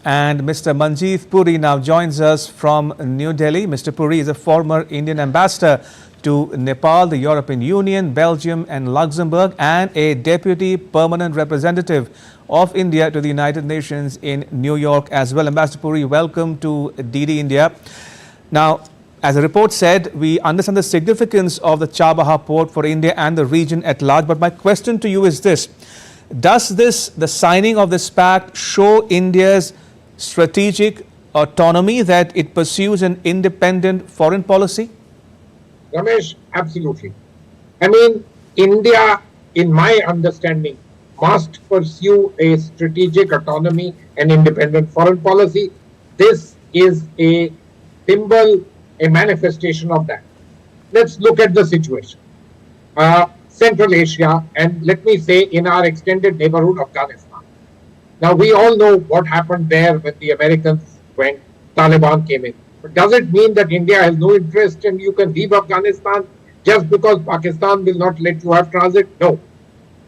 And Mr. Manjeev Puri now joins us from New Delhi. Mr. Puri is a former Indian ambassador to Nepal, the European Union, Belgium and Luxembourg, and a deputy permanent representative of India to the United Nations in New York as well. Ambassador Puri, welcome to DD India. Now, as the report said, we understand the significance of the Chabahar port for India and the region at large. But my question to you is this: does the signing of this pact, show India's strategic autonomy, that it pursues an independent foreign policy? Ramesh, absolutely. I mean, India, in my understanding, must pursue a strategic autonomy and independent foreign policy. This is a symbol, a manifestation of that. Let's look at the situation. Central Asia, and let me say in our extended neighborhood, Afghanistan. Now, we all know what happened there when the Americans went, Taliban came in. But does it mean that India has no interest and you can leave Afghanistan just because Pakistan will not let you have transit? No.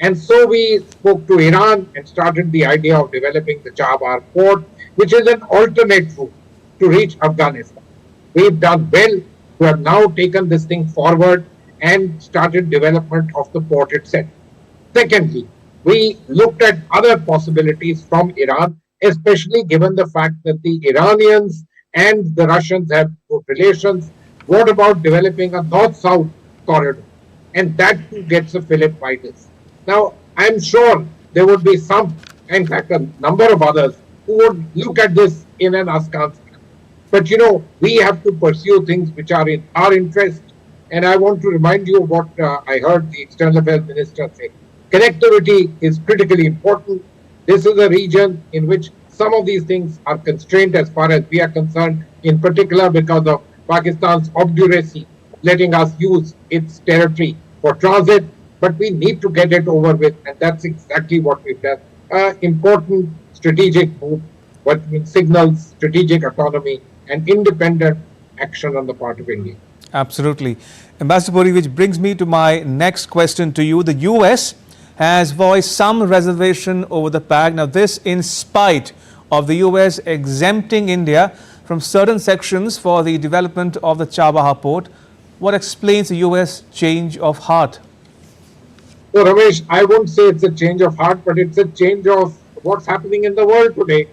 And so we spoke to Iran and started the idea of developing the Chabahar port, which is an alternate route to reach Afghanistan. We've done well. We have now taken this thing forward and started development of the port itself. Secondly, we looked at other possibilities from Iran, especially given the fact that the Iranians and the Russians have good relations. What about developing a north-south corridor? And that too gets a fillip by this. Now, I'm sure there would be some, in fact, a number of others who would look at this in an askance. But, you know, we have to pursue things which are in our interest. And I want to remind you of what I heard the External Affairs Minister say. Connectivity is critically important. This is a region in which some of these things are constrained as far as we are concerned, in particular because of Pakistan's obduracy, letting us use its territory for transit. But we need to get it over with, and that's exactly what we've done. Important strategic move, what signals strategic autonomy and independent action on the part of India. Absolutely. Ambassador Puri, which brings me to my next question to you. The US has voiced some reservation over the pact. Now, this in spite of the US exempting India from certain sections for the development of the Chabahar port. What explains the US change of heart? So, Ramesh, I won't say it's a change of heart, but it's a change of what's happening in the world today.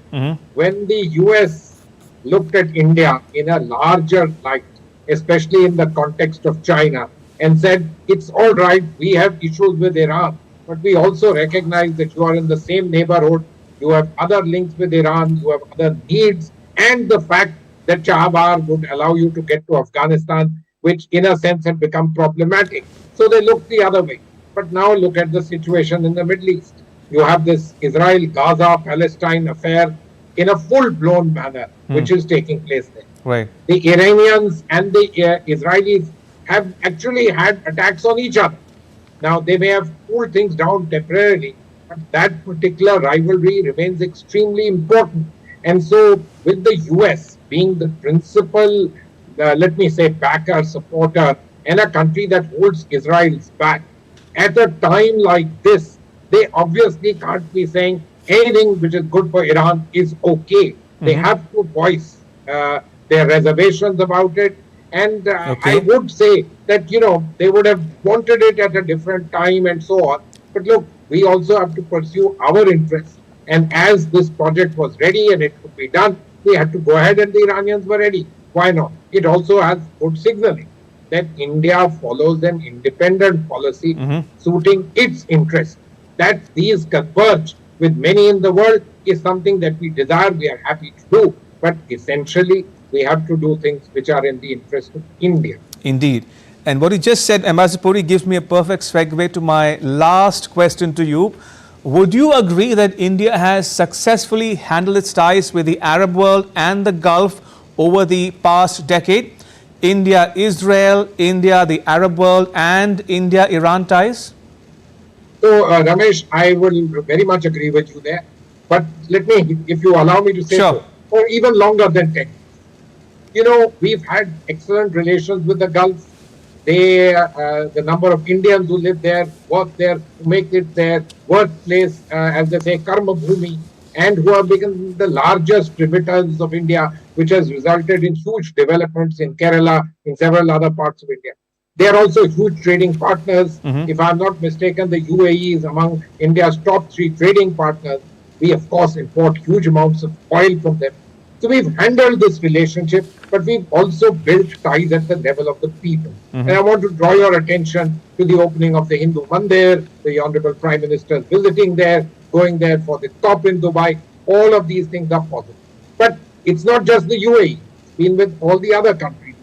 When the US looked at India in a larger light, especially in the context of China, and said, it's all right, we have issues with Iran, but we also recognize that you are in the same neighborhood, you have other links with Iran, you have other needs, and the fact that Chabahar would allow you to get to Afghanistan, which in a sense had become problematic. So they looked the other way. But now look at the situation in the Middle East. You have this Israel-Gaza-Palestine affair in a full-blown manner, which is taking place there. Right. The Iranians and the Israelis have actually had attacks on each other. Now, they may have cooled things down temporarily, but that particular rivalry remains extremely important. And so, with the US being the principal, let me say, backer, supporter, and a country that holds Israel's back, at a time like this, they obviously can't be saying anything which is good for Iran is okay. They have to voice their reservations about it. And I would say that, you know, they would have wanted it at a different time and so on. But look, we also have to pursue our interests. And as this project was ready and it could be done, we had to go ahead, and the Iranians were ready. Why not? It also has good signaling that India follows an independent policy suiting its interests. That these converge with many in the world is something that we desire, we are happy to do. But essentially, we have to do things which are in the interest of India. Indeed. And what you just said, Ambassador Puri, gives me a perfect segue to my last question to you. Would you agree that India has successfully handled its ties with the Arab world and the Gulf over the past decade? India-Israel, India, the Arab world, and India-Iran ties? So, Ramesh, I will very much agree with you there. But let me, if you allow me to say so, or even longer than 10. You know, we've had excellent relations with the Gulf. They, the number of Indians who live there, work there, who make it their workplace, as they say, karma bhumi, and who have become the largest tributaries of India, which has resulted in huge developments in Kerala, in several other parts of India. They are also huge trading partners. If I'm not mistaken, the UAE is among India's top 3 trading partners. We, of course, import huge amounts of oil from them. So we've handled this relationship, but we've also built ties at the level of the people. And I want to draw your attention to the opening of the Hindu Mandir, the Honorable Prime Minister visiting there, going there for the COP in Dubai. All of these things are positive. But it's not just the UAE, it's been with all the other countries.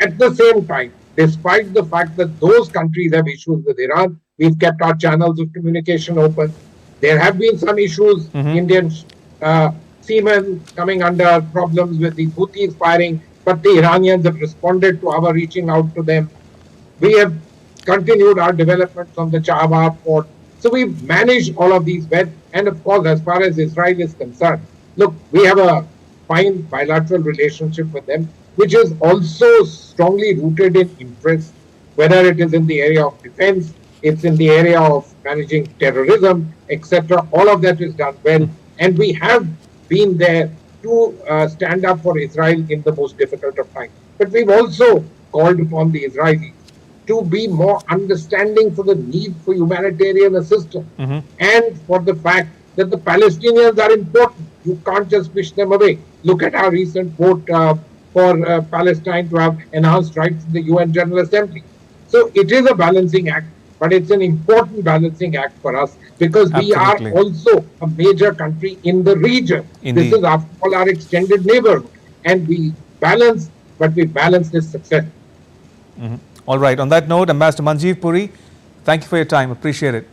At the same time, despite the fact that those countries have issues with Iran, we've kept our channels of communication open. There have been some issues, Indian seamen coming under problems with the Houthis firing, but the Iranians have responded to our reaching out to them. We have continued our development from the Chabahar port. So we've managed all of these well. And of course, as far as Israel is concerned, look, we have a fine bilateral relationship with them, which is also strongly rooted in interests, whether it is in the area of defense, it's in the area of managing terrorism, etc. All of that is done well. And we have been there to stand up for Israel in the most difficult of times. But we've also called upon the Israelis to be more understanding for the need for humanitarian assistance and for the fact that the Palestinians are important. You can't just push them away. Look at our recent vote for Palestine to have enhanced rights in the UN General Assembly. So it is a balancing act, but it's an important balancing act for us because we are also a major country in the region. This is, after all, our extended neighborhood. And we balance, but we balance this success. All right. On that note, Ambassador Manjeev Puri, thank you for your time. Appreciate it.